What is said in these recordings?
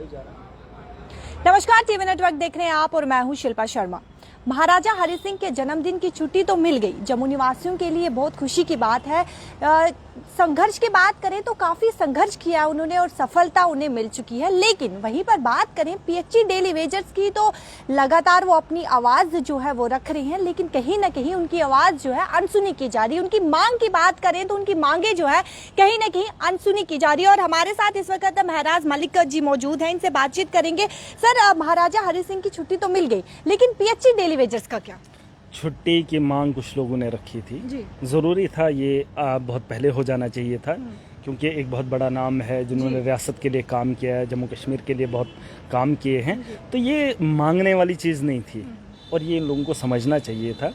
नमस्कार, TV network देख रहे हैं आप और मैं हूं शिल्पा शर्मा। महाराजा हरि सिंह के जन्मदिन की छुट्टी तो मिल गई। जम्मू निवासियों के लिए बहुत खुशी की बात है। संघर्ष की बात करें तो काफी संघर्ष किया उन्होंने और सफलता उन्हें मिल चुकी है। लेकिन वहीं पर बात करें पीएचई डेली वेजर्स की तो लगातार वो अपनी आवाज जो है वो रख रही हैं, लेकिन कहीं ना कहीं उनकी आवाज जो है अनसुनी की जा रही है। उनकी मांग की बात करें तो उनकी मांगे जो है कहीं ना कहीं अनसुनी की जा रही है। और हमारे साथ इस वक्त महराज मलिक जी मौजूद हैं, इनसे बातचीत करेंगे। सर, महाराजा हरि सिंह की छुट्टी तो मिल गई, लेकिन पीएचई डेली वेजर्स का क्या? छुट्टी की मांग कुछ लोगों ने रखी थी, ज़रूरी था ये, बहुत पहले हो जाना चाहिए था, क्योंकि एक बहुत बड़ा नाम है जिन्होंने रियासत के लिए काम किया है, जम्मू कश्मीर के लिए बहुत काम किए हैं। तो ये मांगने वाली चीज़ नहीं थी और ये लोगों को समझना चाहिए था।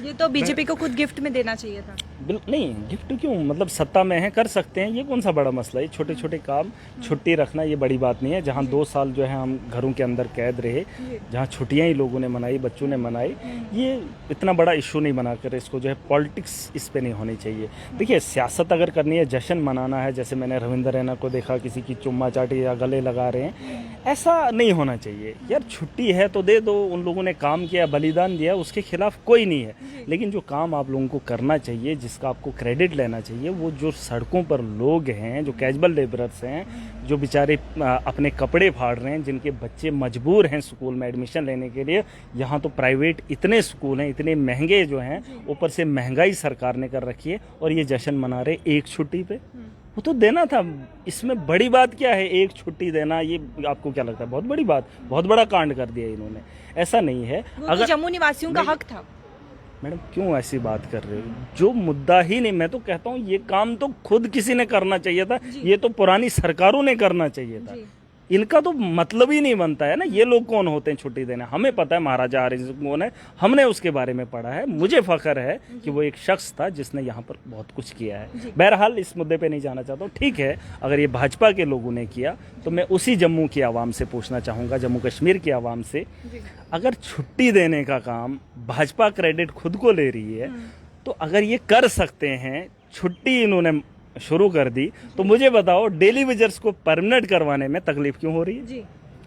ये तो बीजेपी को खुद गिफ्ट में देना चाहिए था। बिल्कुल नहीं, गिफ्ट क्यों, मतलब सत्ता में है, कर सकते हैं, ये कौन सा बड़ा मसला है। छोटे छोटे काम, छुट्टी रखना ये बड़ी बात नहीं है। जहाँ 2 साल जो है हम घरों के अंदर कैद रहे, जहाँ छुट्टियाँ ही लोगों ने मनाई, बच्चों ने मनाई, ये इतना बड़ा इशू नहीं बनाकर इसको जो है पॉलिटिक्स इस पे नहीं होनी चाहिए। देखिए, सियासत अगर करनी है, जश्न मनाना है, जैसे मैंने रविंद्र रैना को देखा किसी की चुम्मा चाटी या गले लगा रहे हैं, ऐसा नहीं होना चाहिए। यार छुट्टी है तो दे दो, उन लोगों ने काम किया, बलिदान दिया, उसके खिलाफ कोई नहीं है। लेकिन जो काम आप लोगों को करना चाहिए, जिसका आपको क्रेडिट लेना चाहिए, वो जो सड़कों पर लोग हैं, जो कैजुअल लेबरर्स हैं, जो बेचारे अपने कपड़े फाड़ रहे हैं, जिनके बच्चे मजबूर हैं स्कूल में एडमिशन लेने के लिए। यहाँ तो प्राइवेट इतने स्कूल हैं, इतने महंगे जो हैं, ऊपर से महंगाई सरकार ने कर रखी है, और ये जश्न मना रहे एक छुट्टी पे। वो तो देना था, इसमें बड़ी बात क्या है? एक छुट्टी देना, ये आपको क्या लगता है बहुत बड़ी बात? बहुत बड़ा कांड कर दिया इन्होंने। ऐसा नहीं है। अगर जम्मू निवासियों का हक था। मैडम क्यों ऐसी बात कर रहे हो? जो मुद्दा ही नहीं, मैं तो कहता हूँ ये काम तो खुद किसी ने करना चाहिए था, ये तो पुरानी सरकारों ने करना चाहिए था। इनका तो मतलब ही नहीं बनता है ना। ये लोग कौन होते हैं छुट्टी देने? हमें पता है महाराजा हरि सिंह कौन है, हमने उसके बारे में पढ़ा है। मुझे फख्र है कि वो एक शख्स था जिसने यहाँ पर बहुत कुछ किया है। बहरहाल इस मुद्दे पे नहीं जाना चाहता हूँ। ठीक है, अगर ये भाजपा के लोगों ने किया तो मैं उसी जम्मू की आवाम से पूछना चाहूँगा, जम्मू कश्मीर की आवाम से, अगर छुट्टी देने का काम भाजपा क्रेडिट खुद को ले रही है, तो अगर ये कर सकते हैं, छुट्टी इन्होंने शुरू कर दी, तो मुझे बताओ डेली वेजर्स को परमानेंट करवाने में तकलीफ क्यों हो रही है? जी।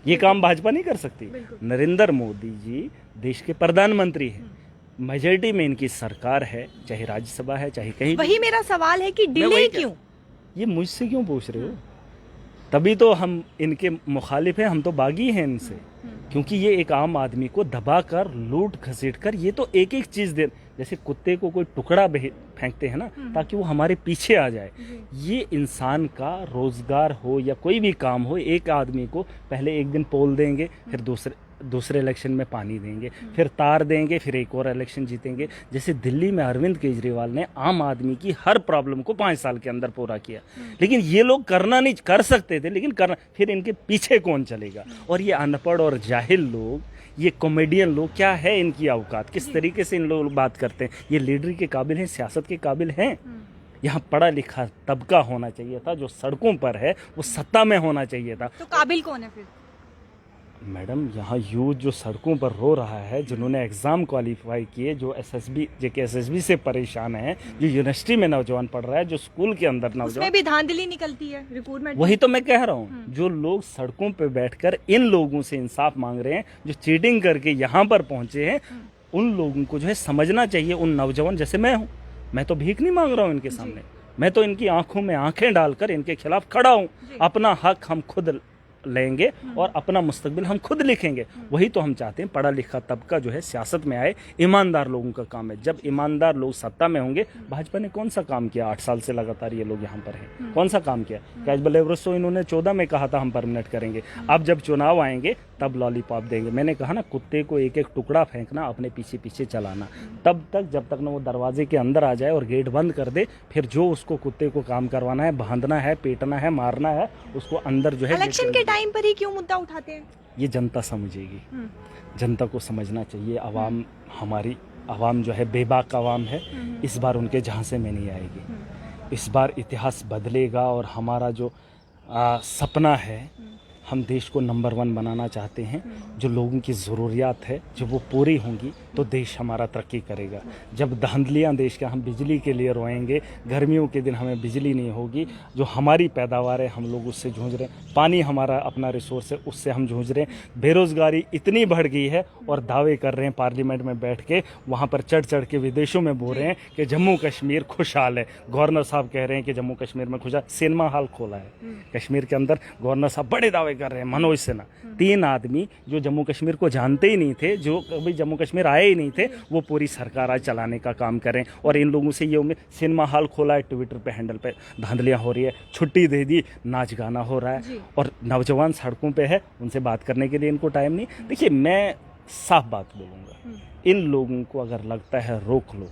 ये काम भाजपा नहीं कर सकती? नरेंद्र मोदी जी देश के प्रधानमंत्री हैं, मेजॉरिटी में इनकी सरकार है, चाहे राज्यसभा है चाहे कहीं। वही मेरा सवाल है कि डिले क्यों? ये मुझसे क्यों पूछ रहे हो? तभी तो हम इनके मुखालिफ हैं, हम तो बागी हैं इनसे, क्योंकि ये एक आम आदमी को दबाकर, लूट घसीट कर, ये तो एक एक चीज दे, जैसे कुत्ते को कोई टुकड़ा फेंकते हैं ना, ताकि वो हमारे पीछे आ जाए। ये इंसान का रोजगार हो या कोई भी काम हो, एक आदमी को पहले एक दिन पोल देंगे, फिर दूसरे इलेक्शन में पानी देंगे, फिर तार देंगे, फिर एक और इलेक्शन जीतेंगे। जैसे दिल्ली में अरविंद केजरीवाल ने आम आदमी की हर प्रॉब्लम को 5 साल के अंदर पूरा किया। लेकिन ये लोग करना नहीं कर सकते थे, लेकिन करना, फिर इनके पीछे कौन चलेगा? और ये अनपढ़ और जाहिल लोग, ये कॉमेडियन लोग, क्या है इनकी औकात? किस तरीके से इन लोग बात करते हैं? ये लीडर के काबिल हैं, सियासत के काबिल हैं? यहाँ पढ़ा लिखा तबका होना चाहिए था, जो सड़कों पर है वो सत्ता में होना चाहिए था। तो काबिल कौन है फिर? मैडम, यहाँ यूथ जो सड़कों पर रो रहा है, जिन्होंने एग्ज़ाम क्वालिफाई किए, जो एसएसबी से परेशान है, जो यूनिवर्सिटी में नौजवान पढ़ रहा है, जो स्कूल के अंदर नौजवान, उसमें भी धांधली निकलती है रिक्रूटमेंट। वही तो मैं कह रहा हूँ। जो लोग सड़कों पर बैठकर इन लोगों से इंसाफ मांग रहे हैं, जो चीटिंग करके यहाँ पर पहुंचे हैं, उन लोगों को जो है समझना चाहिए। उन नौजवान, जैसे मैं हूँ, मैं तो भीख नहीं मांग रहा हूँ इनके सामने, मैं तो इनकी आंखों में आंखें डालकर इनके खिलाफ खड़ा हूँ। अपना हक हम खुद लेंगे और अपना मुस्तकबिल हम खुद लिखेंगे। वही तो हम चाहते हैं, पढ़ा लिखा तबका जो है सियासत में आए। ईमानदार लोगों का काम है। जब ईमानदार लोग सत्ता में होंगे, भाजपा ने कौन सा काम किया 8 साल से लगातार ये लोग यहाँ पर हैं? कौन सा काम किया? कैजुअल लेबरर्स तो इन्होंने 14 में कहा था हम परमानेंट करेंगे। अब जब चुनाव आएंगे तब लॉलीपॉप देंगे। मैंने कहा ना, कुत्ते को एक एक टुकड़ा फेंकना, अपने पीछे पीछे चलाना, तब तक जब तक ना वो दरवाजे के अंदर आ जाए और गेट बंद कर दे, फिर जो उसको कुत्ते को काम करवाना है, बांधना है, पेटना है, मारना है, उसको अंदर जो है। इलेक्शन के टाइम पर ही क्यों मुद्दा उठाते हैं? ये जनता समझेगी, जनता को समझना चाहिए। आवाम, हमारी आवाम जो है बेबाक आवाम है, इस बार उनके झांसे में नहीं आएगी। इस बार इतिहास बदलेगा और हमारा जो सपना है हम देश को नंबर 1 बनाना चाहते हैं। जो लोगों की ज़रूरियात है जब वो पूरी होंगी तो देश हमारा तरक्की करेगा। जब धांधलियाँ देश का, हम बिजली के लिए रोएंगे, गर्मियों के दिन हमें बिजली नहीं होगी, जो हमारी पैदावार है हम लोग उससे जूझ रहे हैं, पानी हमारा अपना रिसोर्स है उससे हम जूझ रहे हैं, बेरोज़गारी इतनी बढ़ गई है और दावे कर रहे हैं पार्लियामेंट में बैठ के, वहाँ पर चढ़ चढ़ के विदेशों में बोल रहे हैं कि जम्मू कश्मीर खुशहाल है। गवर्नर साहब कह रहे हैं कि जम्मू कश्मीर में खुशहाल, सिनेमा हॉल खोला है कश्मीर के अंदर, गवर्नर साहब बड़े दावे कर रहे हैं। मनोज सिन्हा, 3 आदमी जो जम्मू कश्मीर को जानते ही नहीं थे, जो कभी जम्मू कश्मीर आए ही नहीं थे, वो पूरी सरकार आज चलाने का काम करें। और इन लोगों से ये उम्मीद, सिनेमा हॉल खोला है, ट्विटर पे हैंडल पे धांधलियाँ हो रही है, छुट्टी दे दी, नाच गाना हो रहा है और नौजवान सड़कों पे है, उनसे बात करने के लिए इनको टाइम नहीं। देखिए मैं साफ बात बोलूँगा, इन लोगों को अगर लगता है रोक लो,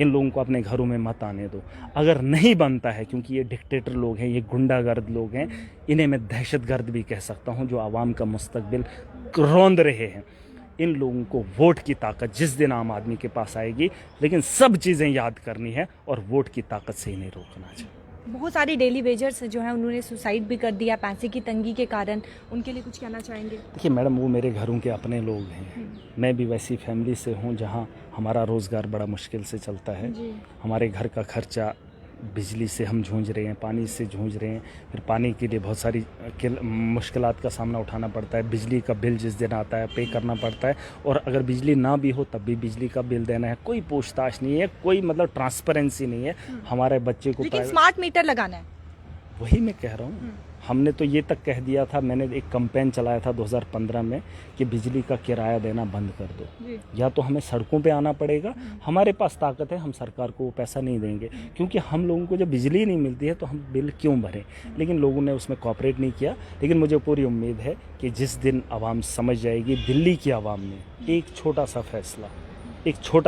इन लोगों को अपने घरों में मत आने दो। अगर नहीं बनता है, क्योंकि ये डिक्टेटर लोग हैं, ये गुंडागर्द लोग हैं, इन्हें मैं दहशतगर्द भी कह सकता हूं, जो आवाम का मुस्तकबिल रौंद रहे हैं। इन लोगों को वोट की ताकत जिस दिन आम आदमी के पास आएगी, लेकिन सब चीज़ें याद करनी है और वोट की ताकत से इन्हें रोकना चाहिए। बहुत सारे डेली वेजर्स जो हैं उन्होंने सुसाइड भी कर दिया पैसे की तंगी के कारण, उनके लिए कुछ कहना चाहेंगे? देखिए मैडम, वो मेरे घरों के अपने लोग हैं। मैं भी वैसी फैमिली से हूँ जहाँ हमारा रोज़गार बड़ा मुश्किल से चलता है। हमारे घर का खर्चा, बिजली से हम जूझ रहे हैं, पानी से जूझ रहे हैं, फिर पानी के लिए बहुत सारी मुश्किलात का सामना उठाना पड़ता है। बिजली का बिल जिस दिन आता है पे करना पड़ता है, और अगर बिजली ना भी हो तब भी बिजली का बिल देना है। कोई पूछताछ नहीं है, कोई मतलब ट्रांसपेरेंसी नहीं है। हमारे बच्चे को लेकिन स्मार्ट मीटर लगाना है, वही मैं कह रहा हूँ। हमने तो ये तक कह दिया था, मैंने एक कैंपेन चलाया था 2015 में कि बिजली का किराया देना बंद कर दो। या तो हमें सड़कों पे आना पड़ेगा, हमारे पास ताकत है, हम सरकार को वो पैसा नहीं देंगे, क्योंकि हम लोगों को जब बिजली नहीं मिलती है तो हम बिल क्यों भरें। लेकिन लोगों ने उसमें कोऑपरेट नहीं किया। लेकिन मुझे पूरी उम्मीद है कि जिस दिन आवाम समझ जाएगी, दिल्ली की आवाम ने एक छोटा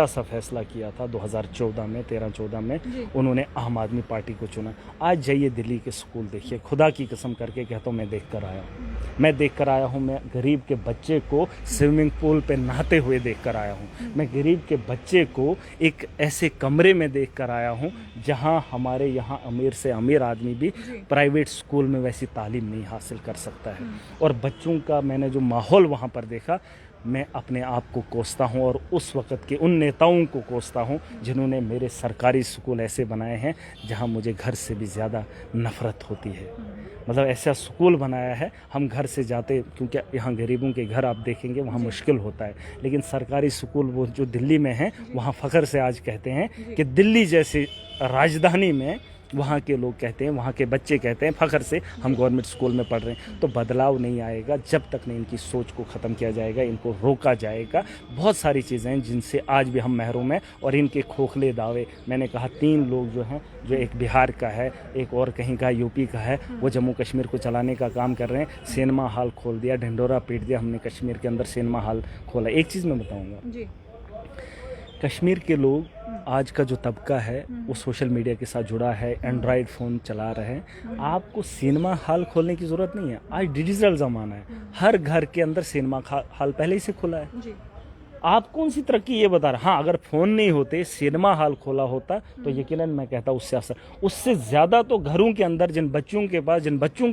सा फैसला किया था 2014 में, 13-14 में, उन्होंने आम आदमी पार्टी को चुना। आज जाइए दिल्ली के स्कूल देखिए, खुदा की कसम करके कहता हूँ, मैं देख कर आया हूँ। मैं गरीब के बच्चे को स्विमिंग पूल पे नहाते हुए देख कर आया हूँ। मैं गरीब के बच्चे को एक ऐसे कमरे में देख कर आया हूँ जहाँ हमारे यहाँ अमीर से अमीर आदमी भी प्राइवेट स्कूल में वैसी तालीम नहीं हासिल कर सकता है। और बच्चों का मैंने जो माहौल वहाँ पर देखा, मैं अपने आप को कोसता हूं और उस वक़्त के उन नेताओं को कोसता हूं जिन्होंने मेरे सरकारी स्कूल ऐसे बनाए हैं जहां मुझे घर से भी ज़्यादा नफ़रत होती है। मतलब ऐसा स्कूल बनाया है, हम घर से जाते, क्योंकि यहाँ गरीबों के घर आप देखेंगे वहाँ मुश्किल होता है, लेकिन सरकारी स्कूल वो जो दिल्ली में हैं वहाँ फ़ख्र से आज कहते हैं कि दिल्ली जैसी राजधानी में, वहाँ के लोग कहते हैं, वहाँ के बच्चे कहते हैं फ़ख्र से, हम गवर्नमेंट स्कूल में पढ़ रहे हैं। तो बदलाव नहीं आएगा जब तक नहीं इनकी सोच को ख़त्म किया जाएगा, इनको रोका जाएगा। बहुत सारी चीज़ें हैं जिनसे आज भी हम महरूम हैं, और इनके खोखले दावे, मैंने कहा 3 लोग जो हैं, जो एक बिहार का है, एक और कहीं का यूपी का है, वो जम्मू कश्मीर को चलाने का काम कर रहे हैं। सिनेमा हॉल खोल दिया, ढिंढोरा पीट दिया हमने, कश्मीर के अंदर सिनेमा हॉल खोला। एक चीज़ मैं बताऊँगा, कश्मीर के लोग, आज का जो तबका है वो सोशल मीडिया के साथ जुड़ा है, एंड्रॉयड फ़ोन चला रहे हैं। आपको सिनेमा हॉल खोलने की ज़रूरत नहीं है, आज डिजिटल ज़माना है, हर घर के अंदर सिनेमा हॉल पहले ही से खुला है। आप कौन सी तरक्की ये बता रहे? हाँ, अगर फ़ोन नहीं होते, सिनेमा हॉल खोला होता तो यकीनन मैं कहता उससे ज़्यादा तो घरों के अंदर जिन बच्चों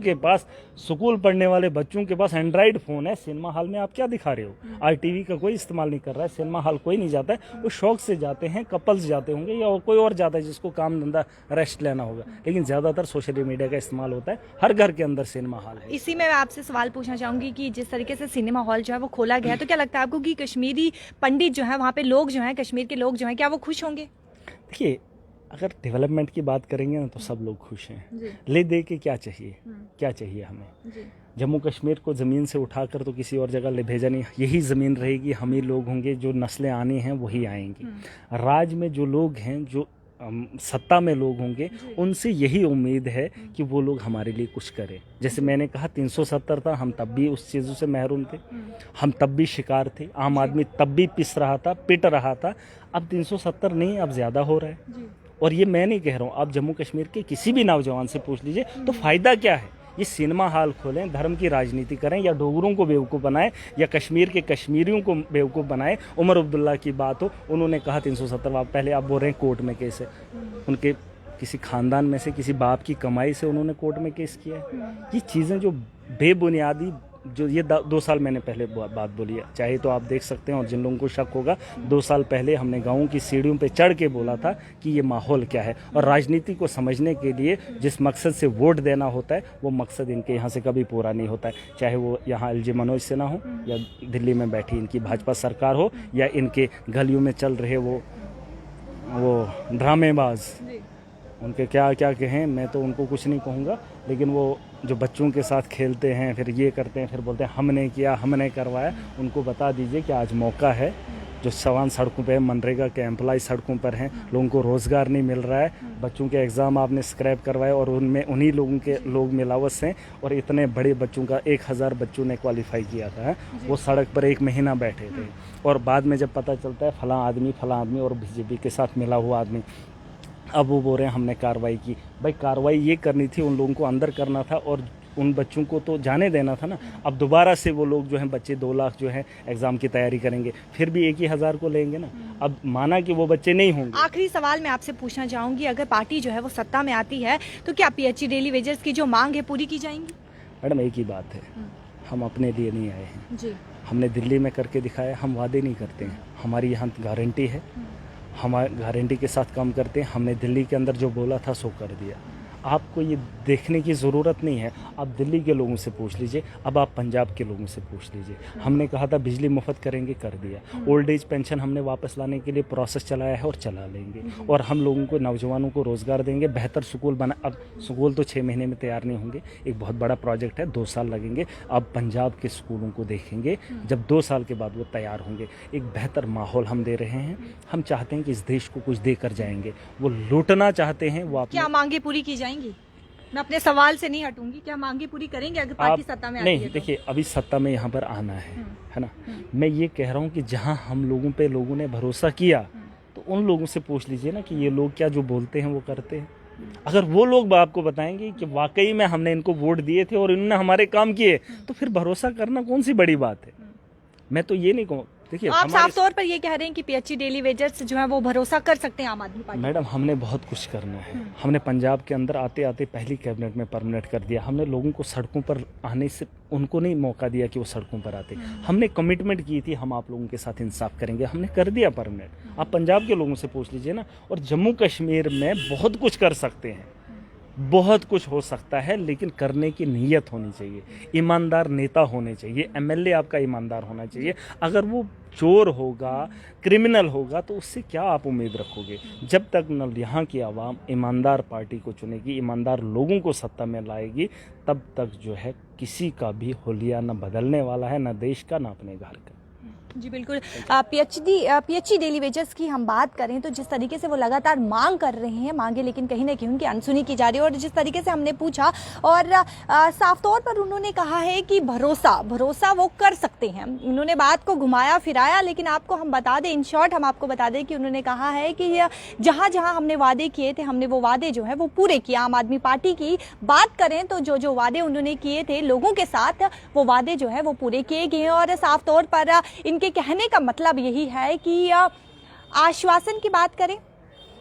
के पास स्कूल पढ़ने वाले बच्चों के पास एंड्रॉयड फ़ोन है, सिनेमा हॉल में आप क्या दिखा रहे हो? आज टीवी का कोई इस्तेमाल नहीं कर रहा है, सिनेमा हॉल कोई नहीं जाता है, वो शौक से जाते हैं, कपल्स जाते होंगे या कोई और जाता है जिसको काम धंधा रेस्ट लेना होगा, लेकिन ज़्यादातर सोशल मीडिया का इस्तेमाल होता है। हर घर के अंदर सिनेमा हॉल है। इसी में मैं आपसे सवाल पूछना चाहूँगी कि जिस तरीके से सिनेमा हॉल जो है वो खोला गया है, तो क्या लगता है आपको कि कश्मीरी पंडित जो है, वहाँ पे लोग जो हैं, कश्मीर के लोग जो हैं, क्या वो खुश होंगे? देखिए, अगर डेवलपमेंट की बात करेंगे ना तो सब लोग खुश हैं। ले दे के क्या चाहिए हमें? जम्मू कश्मीर को ज़मीन से उठाकर तो किसी और जगह ले भेजा नहीं, यही ज़मीन रहेगी, हम ही लोग होंगे, जो नस्लें आनी हैं वही आएंगी। राज में जो लोग हैं, जो सत्ता में लोग होंगे, उनसे यही उम्मीद है कि वो लोग हमारे लिए कुछ करें। जैसे मैंने कहा 370 था, हम तब भी उस चीज़ों से महरूम थे, हम तब भी शिकार थे, आम आदमी तब भी पिट रहा था। अब 370 नहीं, अब ज़्यादा हो रहा है। और ये मैं नहीं कह रहा हूँ, आप जम्मू कश्मीर के किसी भी नौजवान से पूछ लीजिए तो फ़ायदा क्या है? ये सिनेमा हॉल खोलें, धर्म की राजनीति करें, या डोगरों को बेवकूफ़ बनाएं, या कश्मीर के कश्मीरियों को बेवकूफ़ बनाएं। उमर अब्दुल्ला की बात हो, उन्होंने कहा 370, पहले आप बोल रहे हैं कोर्ट में केस है, उनके किसी खानदान में से किसी बाप की कमाई से उन्होंने कोर्ट में केस किया है। ये चीज़ें जो बेबुनियादी जो ये 2 साल मैंने पहले बात बोली है, चाहे तो आप देख सकते हैं, और जिन लोगों को शक होगा 2 साल पहले हमने गाँव की सीढ़ियों पे चढ़ के बोला था कि ये माहौल क्या है। और राजनीति को समझने के लिए जिस मकसद से वोट देना होता है वो मकसद इनके यहाँ से कभी पूरा नहीं होता है, चाहे वो यहाँ एलजी मनोज सिन्हा हो या दिल्ली में बैठी इनकी भाजपा सरकार हो या इनके गलियों में चल रहे वो ड्रामेबाज, उनके क्या क्या कहें, मैं तो उनको कुछ नहीं कहूँगा, लेकिन वो जो बच्चों के साथ खेलते हैं, फिर ये करते हैं, फिर बोलते हैं हमने किया, हमने करवाया, उनको बता दीजिए कि आज मौका है। जो जवान सड़कों पे, मनरेगा के एम्प्लॉय सड़कों पर हैं, लोगों को रोज़गार नहीं मिल रहा है, बच्चों के एग्ज़ाम आपने स्क्रैप करवाए और उनमें उन्हीं लोगों के लोग मिलावट से, और इतने बड़े बच्चों का 1000 बच्चों ने क्वालिफाई किया था, वो सड़क पर 1 महीना बैठे थे, और बाद में जब पता चलता है फलां आदमी और बीजेपी के साथ मिला हुआ आदमी, अब वो बोल रहे हैं हमने कार्रवाई की। भाई कार्रवाई ये करनी थी, उन लोगों को अंदर करना था और उन बच्चों को तो जाने देना था ना। अब दोबारा से वो लोग जो हैं बच्चे 2 लाख जो हैं एग्ज़ाम की तैयारी करेंगे, फिर भी 1,000 को लेंगे ना। अब माना कि वो बच्चे नहीं होंगे। आखिरी सवाल मैं आपसे पूछना चाहूंगी, अगर पार्टी जो है वो सत्ता में आती है तो क्या पीएचई डेली वेजेस की जो मांग है पूरी की जाएंगी? मैडम एक ही बात है, हम अपने लिए नहीं आए हैं जी। हमने दिल्ली में करके दिखाया, हम वादे नहीं करते हैं, हमारी यहाँ गारंटी है, हमारे गारंटी के साथ काम करते हैं। हमने दिल्ली के अंदर जो बोला था सो कर दिया। आपको ये देखने की ज़रूरत नहीं है, आप दिल्ली के लोगों से पूछ लीजिए, अब आप पंजाब के लोगों से पूछ लीजिए। हमने कहा था बिजली मुफ्त करेंगे, कर दिया। ओल्ड एज पेंशन हमने वापस लाने के लिए प्रोसेस चलाया है और चला लेंगे, और हम लोगों को, नौजवानों को रोज़गार देंगे, बेहतर स्कूल बना। अब स्कूल तो 6 महीने में तैयार नहीं होंगे, एक बहुत बड़ा प्रोजेक्ट है, 2 साल लगेंगे। अब पंजाब के स्कूलों को देखेंगे, जब 2 साल के बाद वो तैयार होंगे। एक बेहतर माहौल हम दे रहे हैं। हम चाहते हैं कि इस देश को कुछ देकर जाएंगे, वो लूटना चाहते हैं, वो क्या मांगे पूरी की जाएंगी? मैं अपने सवाल से नहीं हटूंगी, क्या मांगे पूरी करेंगे अगर पार्टी सत्ता में आती है? नहीं, देखिए अभी सत्ता में यहाँ पर आना है ना। मैं ये कह रहा हूँ कि जहाँ हम लोगों ने भरोसा किया, तो उन लोगों से पूछ लीजिए ना कि ये लोग क्या जो बोलते हैं वो करते हैं। अगर वो लोग आपको बताएंगे कि वाकई में हमने इनको वोट दिए थे और इन्होंने हमारे काम किए, तो फिर भरोसा करना कौन सी बड़ी बात है। मैं तो ये नहीं कहूँ, देखिए आप साफ तौर पर ये कह रहे हैं कि पीएचई डेली वेजेस जो है वो भरोसा कर सकते हैं आम आदमी पार्टी? मैडम हमने बहुत कुछ करना है। हमने पंजाब के अंदर आते आते पहली कैबिनेट में परमानेंट कर दिया। हमने लोगों को सड़कों पर आने से उनको नहीं मौका दिया कि वो सड़कों पर आते। हमने कमिटमेंट की थी हम आप लोगों के साथ इंसाफ करेंगे, हमने कर दिया परमानेंट। आप पंजाब के लोगों से पूछ लीजिए ना। और जम्मू कश्मीर में बहुत कुछ कर सकते हैं, बहुत कुछ हो सकता है, लेकिन करने की नीयत होनी चाहिए, ईमानदार नेता होने चाहिए, एमएलए आपका ईमानदार होना चाहिए। अगर वो चोर होगा, क्रिमिनल होगा, तो उससे क्या आप उम्मीद रखोगे? जब तक न यहाँ की आवाम ईमानदार पार्टी को चुनेगी, ईमानदार लोगों को सत्ता में लाएगी, तब तक जो है किसी का भी हुलिया न बदलने वाला है, न देश का, न अपने घर का। जी बिल्कुल। पीएचई डेली वेजेस की हम बात करें तो जिस तरीके से वो लगातार मांग कर रहे हैं, मांगे लेकिन कहीं ना कहीं उनकी अनसुनी की जा रही है। और जिस तरीके से हमने पूछा और साफ तौर पर उन्होंने कहा है कि भरोसा वो कर सकते हैं। उन्होंने बात को घुमाया फिराया, लेकिन आपको हम बता दें, इन शॉर्ट हम आपको बता दें कि उन्होंने कहा है कि जहाँ जहाँ हमने वादे किए थे, हमने वो वादे जो है वो पूरे किए। आम आदमी पार्टी की बात करें तो जो वादे उन्होंने किए थे लोगों के साथ, वो वादे जो है वो पूरे किए गए हैं। और साफ तौर पर इनके कहने का मतलब यही है कि आश्वासन की बात करें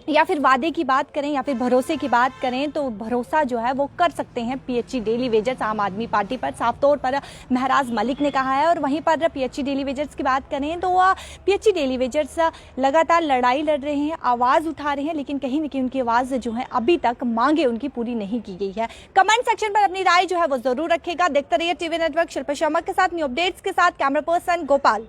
या फिर वादे की बात करें या फिर भरोसे की बात करें, तो भरोसा जो है वो कर सकते हैं पीएचई डेली वेजेस आम आदमी पार्टी पर। साफ तौर पर महराज मलिक ने कहा है। और वहीं पर पीएचई डेली वेजेस की बात करें तो पीएचई डेली वेजेस लगातार लड़ाई लड़ रहे हैं, आवाज़ उठा रहे हैं, लेकिन कहीं न कहीं उनकी आवाज़ जो है अभी तक मांगे उनकी पूरी नहीं की गई है। कमेंट सेक्शन पर अपनी राय जो है वो जरूर रखेगा। देखते रहिए टीवी नेटवर्क। शिल्पा शर्मा के साथ न्यू अपडेट्स के साथ कैमरा पर्सन गोपाल।